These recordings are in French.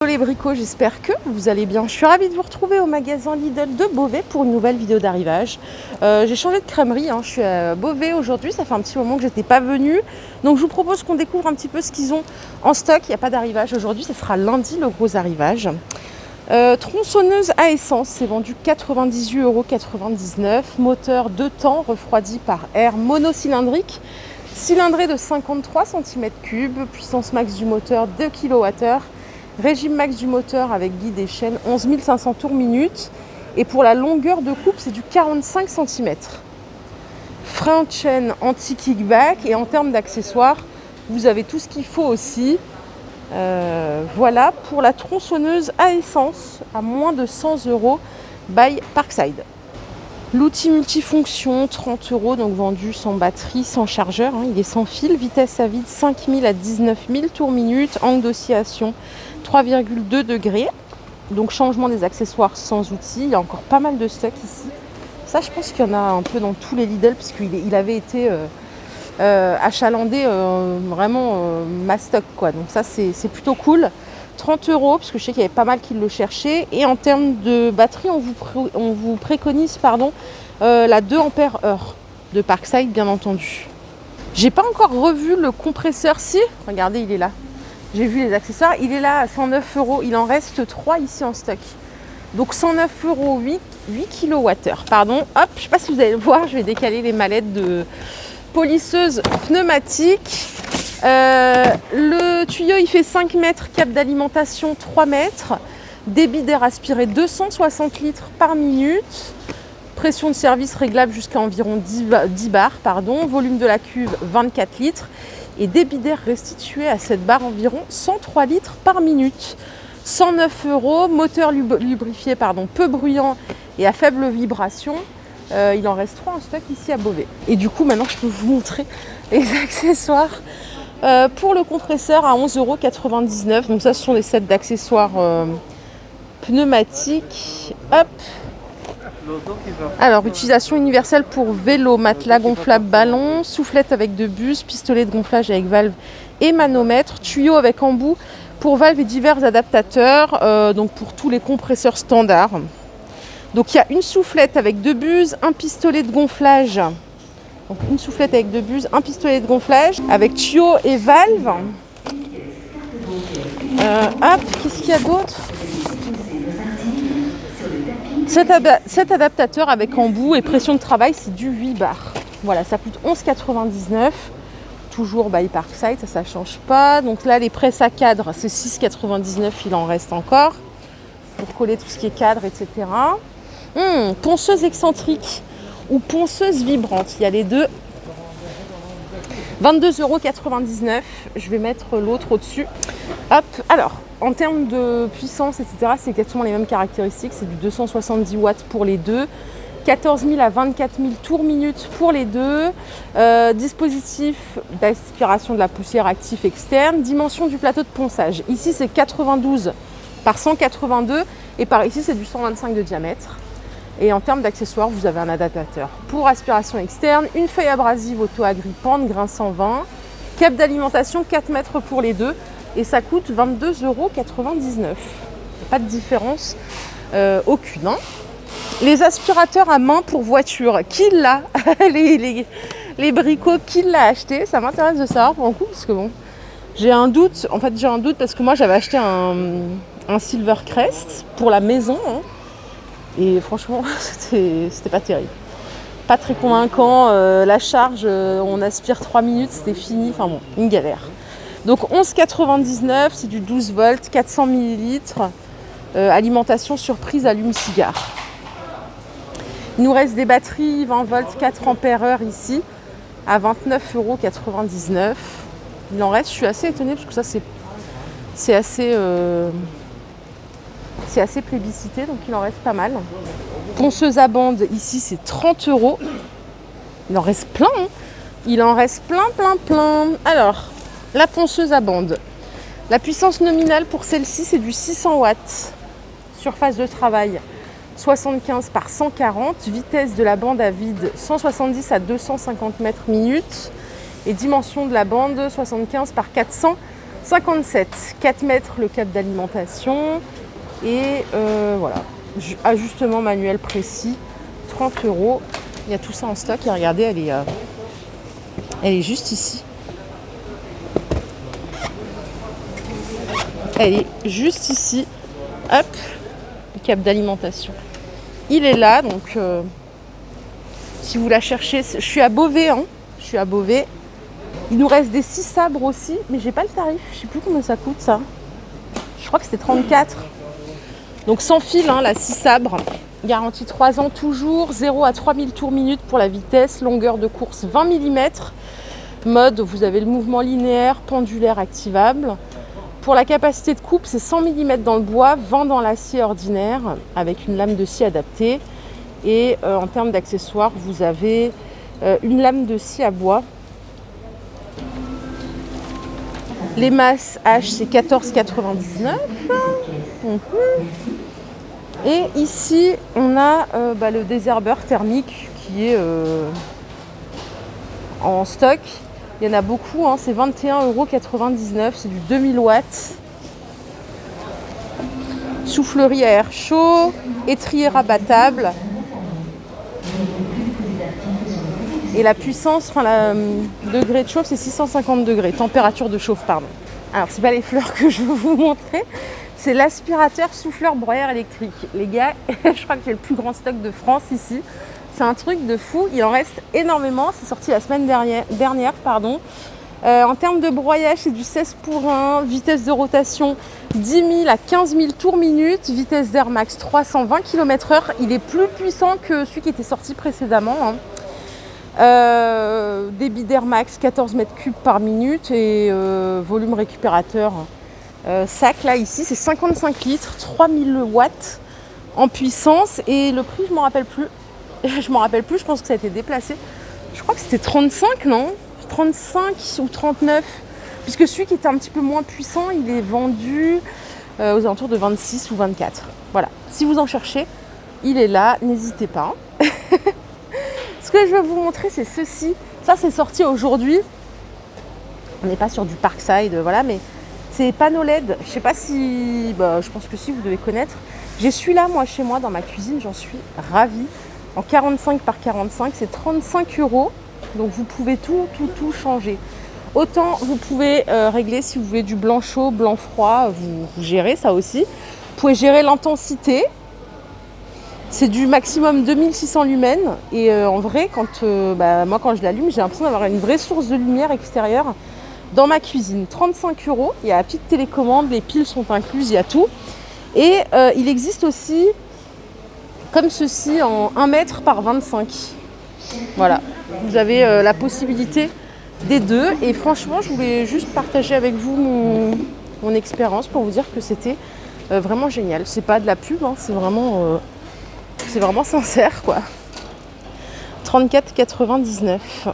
Bonjour les bricots, j'espère que vous allez bien. Je suis ravie de vous retrouver au magasin Lidl de Beauvais pour une nouvelle vidéo d'arrivage. J'ai changé de crèmerie, je suis à Beauvais aujourd'hui, ça fait un petit moment que je n'étais pas venue. Donc je vous propose qu'on découvre un petit peu ce qu'ils ont en stock. Il n'y a pas d'arrivage aujourd'hui, ça sera lundi le gros arrivage. Tronçonneuse à essence, c'est vendu 98,99 €. Moteur 2 temps refroidi par air monocylindrique. Cylindrée de 53 cm3, puissance max du moteur 2 kWh. Régime max du moteur avec guide et chaîne 11 500 tours minute. Et pour la longueur de coupe, c'est du 45 cm. Frein de chaîne anti-kickback. Et en termes d'accessoires, vous avez tout ce qu'il faut aussi. Voilà pour la tronçonneuse à essence à moins de 100 € by Parkside. L'outil multifonction, 30 €, donc vendu sans batterie, sans chargeur. Il est sans fil, vitesse à vide 5000 à 19 000 tours minute, angle d'oscillation 3,2 degrés. Donc changement des accessoires sans outils. Il y a encore pas mal de stock ici. Ça, je pense qu'il y en a un peu dans tous les Lidl, puisqu'il avait été achalandé vraiment mass stock, quoi. Donc ça, c'est plutôt cool. 30 €, parce que je sais qu'il y avait pas mal qui le cherchaient. Et en termes de batterie, on vous préconise la 2 ampères-heure de Parkside, bien entendu. J'ai pas encore revu le compresseur. Si, regardez, il est là. J'ai vu les accessoires. Il est là à 109 €. Il en reste 3 ici en stock. Donc 109 €, 8 kWh. Pardon. Hop, je sais pas si vous allez le voir, je vais décaler les mallettes de polisseuse pneumatique. Le tuyau il fait 5 mètres, cap d'alimentation 3 mètres, débit d'air aspiré 260 litres par minute, pression de service réglable jusqu'à environ 10 bars, volume de la cuve 24 litres et débit d'air restitué à cette barre environ 103 litres par minute. 109 €, moteur lubrifié peu bruyant et à faible vibration. Il en reste 3 en stock ici à Beauvais. Et du coup maintenant je peux vous montrer les accessoires. Pour le compresseur à 11,99 €. Donc ça, ce sont des sets d'accessoires pneumatiques. Hop. Alors, utilisation universelle pour vélo, matelas gonflable ballon, soufflette avec 2 buses, pistolet de gonflage avec valve et manomètre, tuyau avec embout pour valve et divers adaptateurs, donc pour tous les compresseurs standards. Donc il y a une soufflette avec 2 buses, un pistolet de gonflage. Donc une soufflette avec 2 buses, un pistolet de gonflage avec tuyau et valve. Hop, qu'est-ce qu'il y a d'autre? Cet adaptateur avec embout et pression de travail, c'est du 8 bars. Voilà, ça coûte 11,99 €. Toujours by Parkside, ça ne change pas. Donc là, les presses à cadre, c'est 6,99 €, il en reste encore. Pour coller tout ce qui est cadre, etc. Ponceuse excentrique ou ponceuse vibrante, il y a les deux. 22,99 €. Je vais mettre l'autre au-dessus. Hop. Alors, en termes de puissance, etc., c'est exactement les mêmes caractéristiques. C'est du 270 watts pour les deux. 14 000 à 24 000 tours minute pour les deux. Dispositif d'aspiration de la poussière actif externe. Dimension du plateau de ponçage. Ici, c'est 92 par 182. Et par ici, c'est du 125 de diamètre. Et en termes d'accessoires, vous avez un adaptateur pour aspiration externe, une feuille abrasive auto-agrippante, grain 120, cap d'alimentation 4 mètres pour les deux et ça coûte 22,99 €. Pas de différence aucune. Les aspirateurs à main pour voiture, qui l'a? les bricots, qui l'a acheté? Ça m'intéresse de savoir pour un coup parce que bon, j'ai un doute. En fait, j'ai un doute parce que moi, j'avais acheté un Silvercrest pour la maison. Et franchement, c'était pas terrible. Pas très convaincant. La charge, on aspire 3 minutes, c'était fini. Enfin bon, une galère. Donc 11,99 €, c'est du 12 volts, 400 ml. Alimentation surprise allume-cigare. Il nous reste des batteries 20 volts, 4 ampères-heure ici, à 29,99 €. Il en reste, je suis assez étonnée parce que ça, c'est assez plébiscité, donc il en reste pas mal. Ponceuse à bande, ici, c'est 30 €. Il en reste plein. Il en reste plein. Alors, la ponceuse à bande. La puissance nominale pour celle-ci, c'est du 600 watts. Surface de travail, 75 par 140. Vitesse de la bande à vide, 170 à 250 mètres minute. Et dimension de la bande, 75 par 400 57, 4 mètres le câble d'alimentation. Et voilà, ajustement manuel précis, 30 €. Il y a tout ça en stock. Et regardez, elle est juste ici. Elle est juste ici. Hop, le câble d'alimentation. Il est là, donc si vous la cherchez, je suis à Beauvais. Je suis à Beauvais. Il nous reste des 6 sabres aussi, mais j'ai pas le tarif. Je sais plus combien ça coûte ça. Je crois que c'était 34. Donc sans fil, la 6 sabres. Garantie 3 ans toujours. 0 à 3000 tours minute pour la vitesse. Longueur de course 20 mm. Mode, vous avez le mouvement linéaire, pendulaire activable. Pour la capacité de coupe, c'est 100 mm dans le bois, 20 dans l'acier ordinaire, avec une lame de scie adaptée. Et en termes d'accessoires, vous avez une lame de scie à bois. Les masses H, c'est 14,99. Et ici, on a le désherbeur thermique qui est en stock. Il y en a beaucoup, c'est 21,99 €, c'est du 2000 watts. Soufflerie à air chaud, étrier rabattable. Et la puissance, degré de chauffe, c'est 650 degrés. Température de chauffe, pardon. Alors, c'est pas les fleurs que je vais vous montrer, c'est l'aspirateur souffleur broyeur électrique. Les gars, je crois que j'ai le plus grand stock de France ici. C'est un truc de fou, il en reste énormément. C'est sorti la semaine dernière. En termes de broyage, c'est du 16 pour 1, vitesse de rotation 10 000 à 15 000 tours minute, vitesse d'air max 320 km/h. Il est plus puissant que celui qui était sorti précédemment. Débit d'air max 14 mètres cubes par minute et volume récupérateur sac. Là, ici, c'est 55 litres, 3000 watts en puissance. Et le prix, je m'en rappelle plus. Je pense que ça a été déplacé. Je crois que c'était 35, non 35 ou 39. Puisque celui qui était un petit peu moins puissant, il est vendu aux alentours de 26 ou 24. Voilà. Si vous en cherchez, il est là. N'hésitez pas. Ce que je vais vous montrer, c'est ceci. Ça, c'est sorti aujourd'hui. On n'est pas sur du Parkside, voilà, mais c'est panneaux LED. Je sais pas si... je pense que si, vous devez connaître. J'ai celui-là, moi, chez moi, dans ma cuisine. J'en suis ravie. En 45 par 45, c'est 35 €. Donc, vous pouvez tout changer. Autant, vous pouvez régler si vous voulez du blanc chaud, blanc froid. Vous gérez ça aussi. Vous pouvez gérer l'intensité. C'est du maximum 2600 lumens. Et en vrai, moi, quand je l'allume, j'ai l'impression d'avoir une vraie source de lumière extérieure dans ma cuisine. 35 €. Il y a la petite télécommande, les piles sont incluses, il y a tout. Et il existe aussi, comme ceci, en 1 mètre par 25. Voilà. Vous avez la possibilité des deux. Et franchement, je voulais juste partager avec vous mon expérience pour vous dire que c'était vraiment génial. C'est pas de la pub, c'est vraiment sincère, quoi. 34,99 €.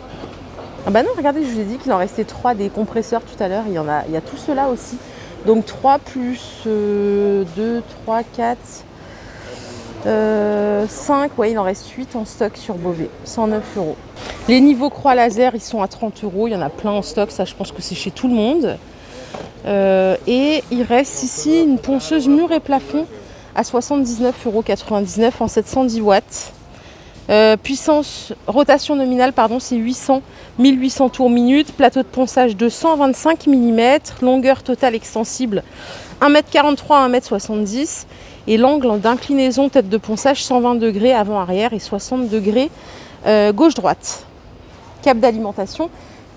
Ah bah non, regardez, je vous ai dit qu'il en restait 3 des compresseurs tout à l'heure. Il y a tout cela aussi. Donc 3 plus 2, 3, 4, 5. Ouais, il en reste 8 en stock sur Beauvais. 109 €. Les niveaux croix laser, ils sont à 30 €. Il y en a plein en stock. Ça, je pense que c'est chez tout le monde. Et il reste ici une ponceuse mur et plafond à 79,99 € en 710 watts. Puissance, rotation nominale, c'est 1800 tours minute. Plateau de ponçage de 125 mm. Longueur totale extensible 1,43 m à 1,70 m. Et l'angle d'inclinaison tête de ponçage 120 degrés avant-arrière et 60 degrés gauche-droite. Câble d'alimentation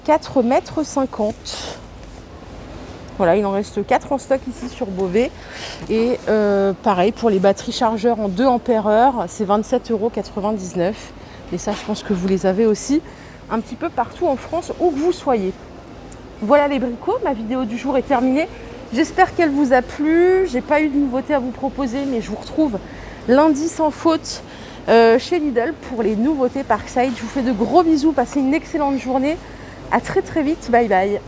4,50 m. Voilà, il en reste 4 en stock ici sur Beauvais. Et pareil, pour les batteries chargeurs en 2 ampères-heure, c'est 27,99 €. Et ça, je pense que vous les avez aussi un petit peu partout en France, où que vous soyez. Voilà les bricots, ma vidéo du jour est terminée. J'espère qu'elle vous a plu. J'ai pas eu de nouveautés à vous proposer, mais je vous retrouve lundi sans faute chez Lidl pour les nouveautés Parkside. Je vous fais de gros bisous, passez une excellente journée. À très très vite, bye bye.